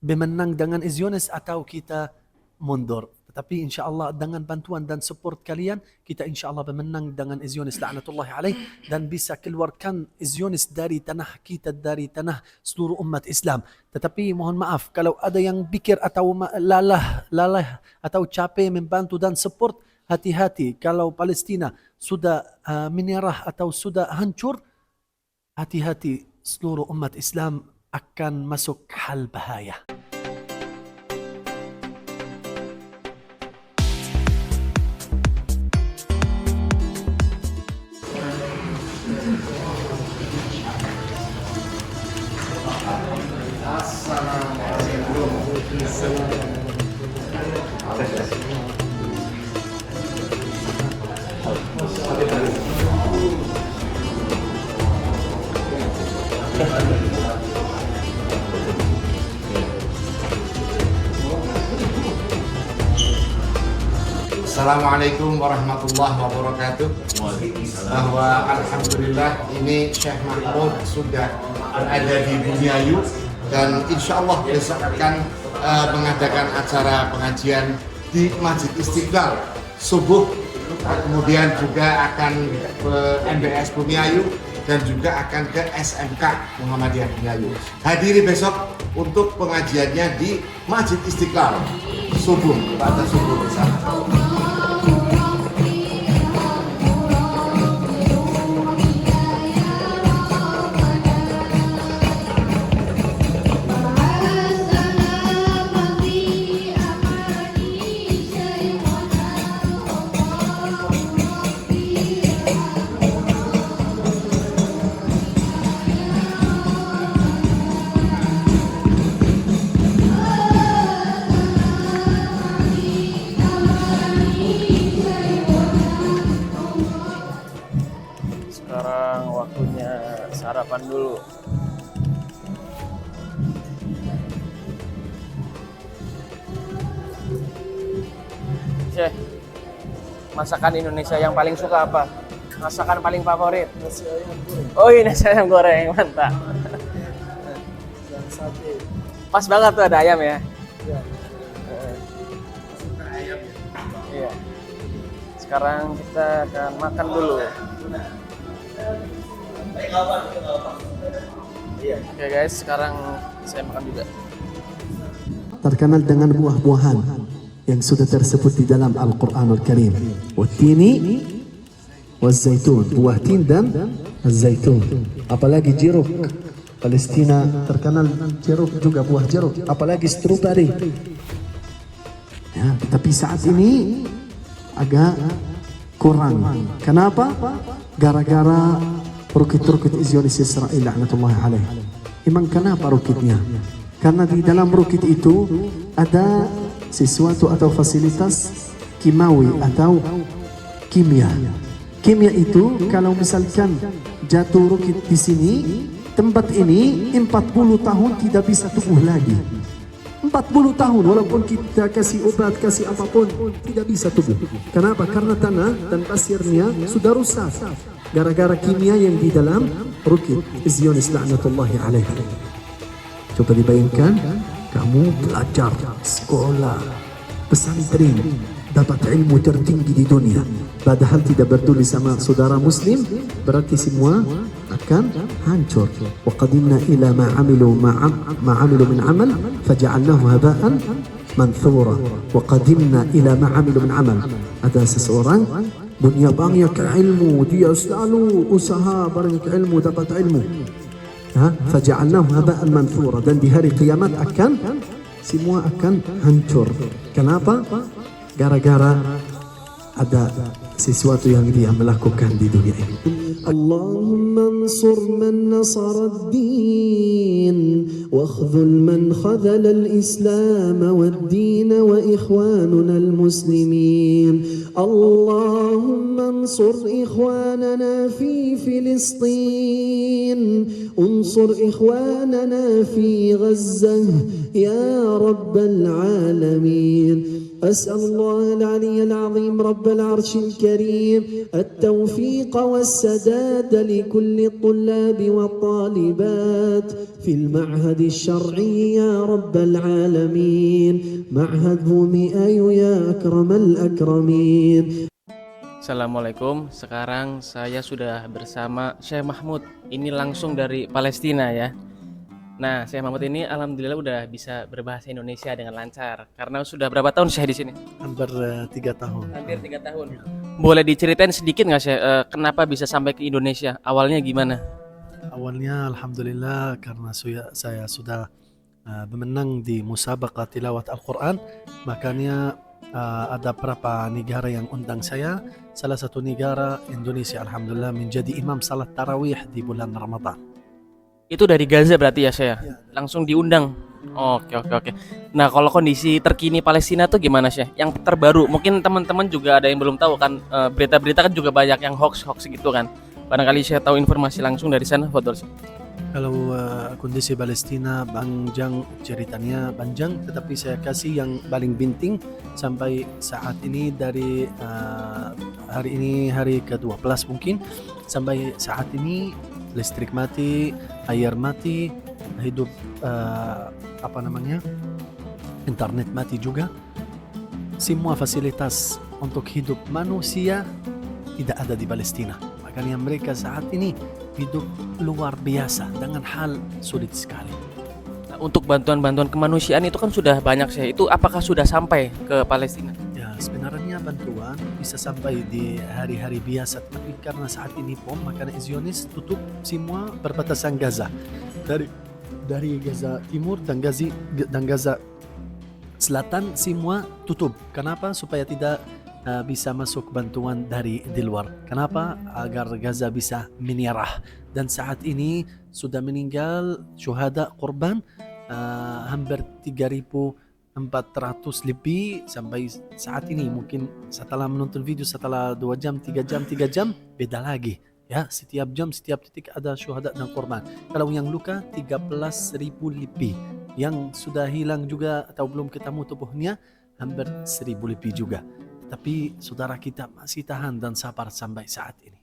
Bemenang dengan Zionis atau kita mundur. Tetapi insya Allah dengan bantuan dan support kalian, kita insya Allah bemenang dengan Zionis la'natullahi alaih, dan bisa keluarkan Zionis dari tanah kita, dari tanah seluruh umat Islam. Tetapi mohon maaf, kalau ada yang pikir atau lalah atau capek membantu dan support, hati-hati. Kalau Palestina sudah menyerah atau sudah hancur, hati-hati, seluruh umat Islam akan masuk hal bahaya. Assalamualaikum warahmatullahi wabarakatuh. Bahwa alhamdulillah ini Syekh Mahmud sudah berada di Bumiayu, dan insya Allah besok akan mengadakan acara pengajian di Masjid Istiqlal subuh. Kemudian juga akan ke MBS Bumiayu dan juga akan ke SMK Muhammadiyah Bumiayu. Hadiri besok untuk pengajiannya di Masjid Istiqlal subuh, pada subuh bersama. Sekarang waktunya sarapan dulu. Syekh, masakan Indonesia yang paling suka apa? Masakan paling favorit? Nasi ayam goreng. Oh iya, nasi ayam goreng, mantap. Yang sate. Pas banget tuh ada ayam ya. Ya. Iya. Sekarang kita akan makan dulu. Oke guys, sekarang saya makan juga. Terkenal dengan buah-buahan yang sudah tersebut di dalam Al-Quranul Karim. Wattini wazzaitun, buah tin dan zaitun. Apalagi jeruk. Palestina terkenal jeruk juga, buah jeruk. Apalagi strawberry. Ya, tapi saat ini agak kurang. Kenapa? Gara-gara rukit-rukit Zionis Israel la'natullahi alaih. Emang kenapa rukitnya? Karena di dalam rukit itu ada sesuatu atau fasilitas kimawi atau kimia. Kimia itu kalau misalkan jatuh rukit di sini, tempat ini 40 tahun tidak bisa tumbuh lagi. 40 tahun walaupun kita kasih obat, kasih apapun, tidak bisa tumbuh. Kenapa? Karena tanah dan pasirnya sudah rusak gara-gara kimia yang di dalam rukit Zionis la'natullahi alaih. Coba dibayangkan, kamu belajar sekolah pesantren, dapat ilmu tertinggi di dunia, padahal tidak peduli sama saudara muslim, berarti semua akan hancur. Wa qadimna ila ma amilu min amal faja'alnahu haba'an manthura. Wa qadimna ila ma amilu min amal. Ada seseorang punya banyak ilmu, dia selalu usaha banyak ilmu, dapat ilmu. Faja'alnahu haba'an manthura, dan di hari kiamat akan semua akan hancur. Kenapa? Gara-gara ada sesuatu yang dia melakukan di dunia ini. Allahumma ansur man nasara ad-din wa khudhul man khadhala al-islam wad-din wa ikhwanuna al-muslimin. Allahumma ansur ikhwanana fi Filistin, unsur ikhwanana fi Gazzah ya rabbal alamin. أسأل الله العلي العظيم رب العرش الكريم الكريم التوفيق والسداد لكل الطلاب والطالبات في المعهد الشرعي يا رب العالمين معهد بومئة يا أكرم الأكرمين. Assalamualaikum. Sekarang saya sudah bersama Syekh Mahmud. Ini langsung dari Palestina ya. Nah, Syekh Mahmud ini alhamdulillah udah bisa berbahasa Indonesia dengan lancar. Karena sudah berapa tahun Syekh di sini? Hampir 3 tahun. Hampir 3 tahun. Boleh diceritain sedikit nggak Syekh, kenapa bisa sampai ke Indonesia? Awalnya gimana? Awalnya alhamdulillah karena saya sudah memenang di musabaqah tilawat Al-Quran, makanya ada beberapa negara yang undang saya. Salah satu negara Indonesia alhamdulillah menjadi imam salat tarawih di bulan Ramadan. Itu dari Gaza berarti ya Syekh? Langsung diundang. Oke. Nah, kalau kondisi terkini Palestina tuh gimana Syekh? Yang terbaru, mungkin teman-teman juga ada yang belum tahu kan, berita-berita kan juga banyak yang hoax gitu kan. Barangkali Syekh tahu informasi langsung dari sana, fadhol Syekh. Kalau kondisi Palestina panjang ceritanya panjang, tetapi saya kasih yang paling penting sampai saat ini dari hari ini hari ke-12 mungkin sampai saat ini listrik mati, air mati, hidup internet mati juga. Semua fasilitas untuk hidup manusia tidak ada di Palestina. Makanya mereka saat ini hidup luar biasa dengan hal sulit sekali. Nah, untuk bantuan-bantuan kemanusiaan itu kan sudah banyak Syekh. Itu apakah sudah sampai ke Palestina? Ya, sebenarnya bantuan bisa sampai di hari-hari biasa, tapi karena saat ini pun makanan Zionis tutup semua perbatasan Gaza. Dari Gaza Timur dan Gaza Selatan semua tutup. Kenapa? Supaya tidak bisa masuk bantuan dari di luar. Kenapa? Agar Gaza bisa menyerah. Dan saat ini sudah meninggal syuhada korban hampir 3.400 lebih sampai saat ini. Mungkin setelah menonton video setelah 2 jam, 3 jam beda lagi. Ya, setiap jam, setiap titik ada syuhada dan korban. Kalau yang luka 13.000 lebih. Yang sudah hilang juga atau belum ketemu tubuhnya hampir 1.000 lebih juga. Tapi saudara kita masih tahan dan sabar sampai saat ini.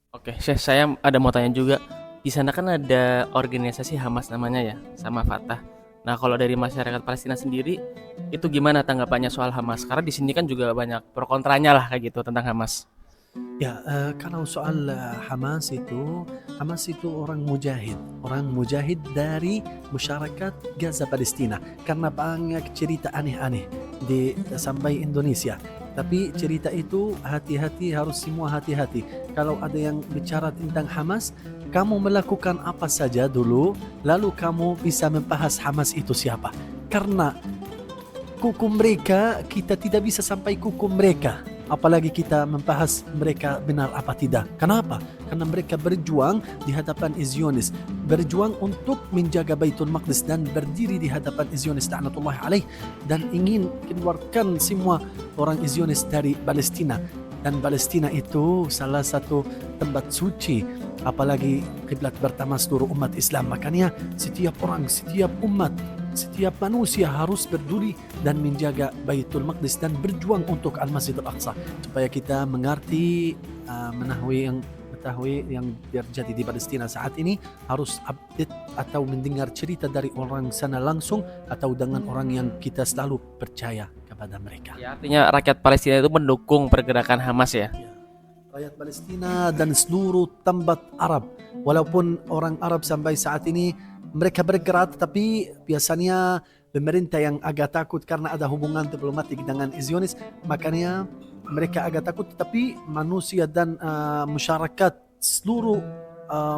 Oke, Syekh, saya ada mau tanya juga. Di sana kan ada organisasi Hamas namanya ya, sama Fatah. Nah, kalau dari masyarakat Palestina sendiri, itu gimana tanggapannya soal Hamas? Karena di sini kan juga banyak pro kontranya lah kayak gitu tentang Hamas. Ya, kalau soal Hamas itu orang mujahid dari masyarakat Gaza Palestina. Karena banyak cerita aneh-aneh sampai Indonesia. Tapi cerita itu hati-hati, harus semua hati-hati. Kalau ada yang bicara tentang Hamas, kamu melakukan apa saja dulu, lalu kamu bisa membahas Hamas itu siapa. Karena kuku mereka, kita tidak bisa sampai kuku mereka. Apalagi kita membahas mereka benar apa tidak. Kenapa? Karena mereka berjuang di hadapan Zionis, berjuang untuk menjaga Baitul Maqdis dan berdiri di hadapan Zionis laknatullah alaih, dan ingin keluarkan semua orang Zionis dari Palestina. Dan Palestina itu salah satu tempat suci, apalagi kiblat pertama seluruh umat Islam. Makanya setiap orang, setiap umat, setiap manusia harus berdiri dan menjaga Baitul Maqdis dan berjuang untuk Al-Masjidil Aqsa, supaya kita mengerti, mengetahui yang terjadi di Palestina saat ini. Harus update atau mendengar cerita dari orang sana langsung atau dengan orang yang kita selalu percaya kepada mereka. Ya, artinya rakyat Palestina itu mendukung pergerakan Hamas ya? Rakyat Palestina dan seluruh tempat Arab. Walaupun orang Arab sampai saat ini mereka bergerak, tapi biasanya pemerintah yang agak takut karena ada hubungan diplomatik dengan Zionis, makanya mereka agak takut. Tapi manusia dan masyarakat, seluruh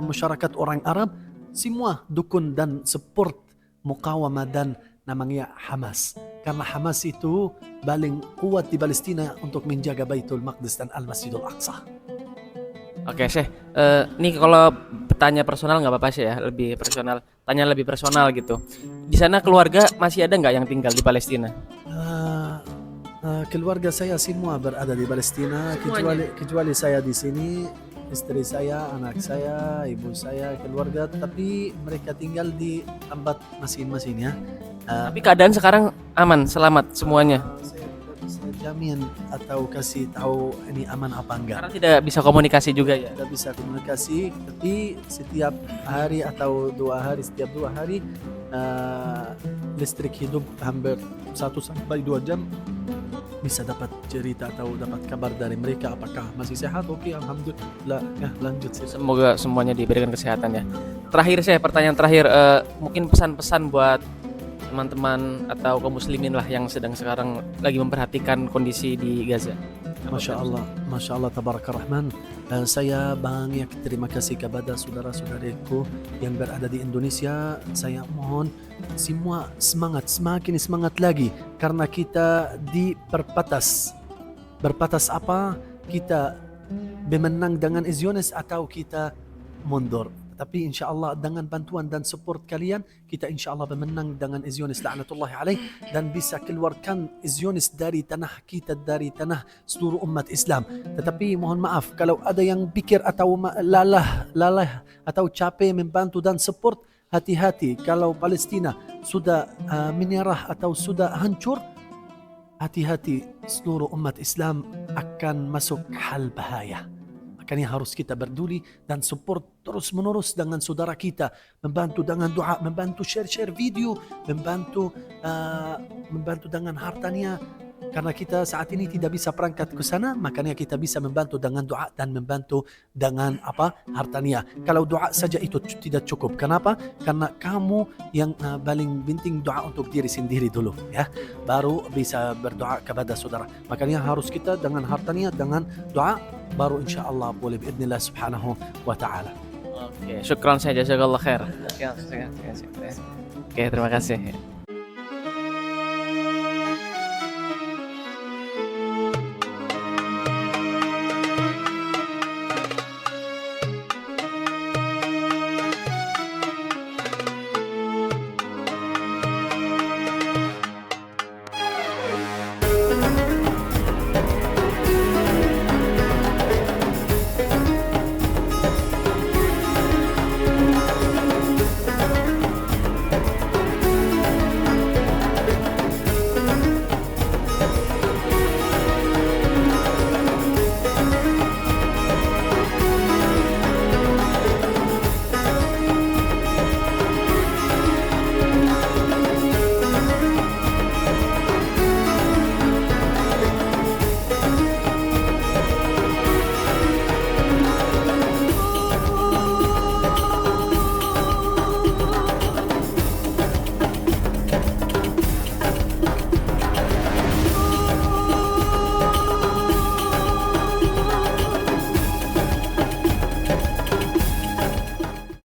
masyarakat orang Arab semua dukung dan support mukawamah dan namanya Hamas. Karena Hamas itu paling kuat di Palestina untuk menjaga Baitul Maqdis dan Al-Masjidul Aqsa. Oke, Syekh. Nih kalau tanya personal nggak apa-apa sih ya, lebih personal. Tanya lebih personal gitu. Di sana keluarga masih ada nggak yang tinggal di Palestina? Keluarga saya semua berada di Palestina, kecuali saya di sini, istri saya, anak saya, ibu saya, keluarga. Tapi mereka tinggal di tempat masing-masing ya. Tapi keadaan sekarang aman, selamat semuanya. Saya jamin atau kasih tahu ini aman apa enggak. Karena tidak bisa komunikasi juga ya. Kita bisa komunikasi, tapi setiap hari atau 2 hari, setiap 2 hari listrik hidup hampir 1 sampai 2 jam, bisa dapat cerita atau dapat kabar dari mereka apakah masih sehat. Oke, alhamdulillah. Ya, lanjut sih. Semoga semuanya diberikan kesehatan ya. Terakhir saya pertanyaan terakhir, mungkin pesan-pesan buat teman-teman atau kaum muslimin lah yang sedang sekarang lagi memperhatikan kondisi di Gaza. Masya Allah, tabaraka rahman. Saya banyak terima kasih kepada saudara-saudariku yang berada di Indonesia. Saya mohon semua semangat, semakin semangat lagi, karena kita di berbatas. Berbatas apa? Kita bermenang dengan Zionis atau kita mundur. Tapi insya Allah dengan bantuan dan support kalian, kita insya Allah bermenang dengan Zionis la'natullahi alaih, dan bisa keluarkan Zionis dari tanah kita, dari tanah seluruh umat Islam. Tetapi mohon maaf kalau ada yang pikir atau lalah atau capek membantu dan support, hati-hati. Kalau Palestina sudah menyerah atau sudah hancur, hati-hati, seluruh umat Islam akan masuk hal bahaya. Makanya harus kita berduli dan support terus menerus dengan saudara kita, membantu dengan doa, membantu share video, membantu dengan hartanya. Karena kita saat ini tidak bisa berangkat ke sana, makanya kita bisa membantu dengan doa dan membantu dengan hartanya. Kalau doa saja itu tidak cukup. Kenapa? Karena kamu yang paling penting doa untuk diri sendiri dulu, ya. Baru bisa berdoa kepada saudara. Makanya harus kita dengan hartanya, dengan doa, baru insya Allah boleh biidznillah subhanahu wa ta'ala. Oke, syukran saya, jazakallah khair. Oke, terima kasih.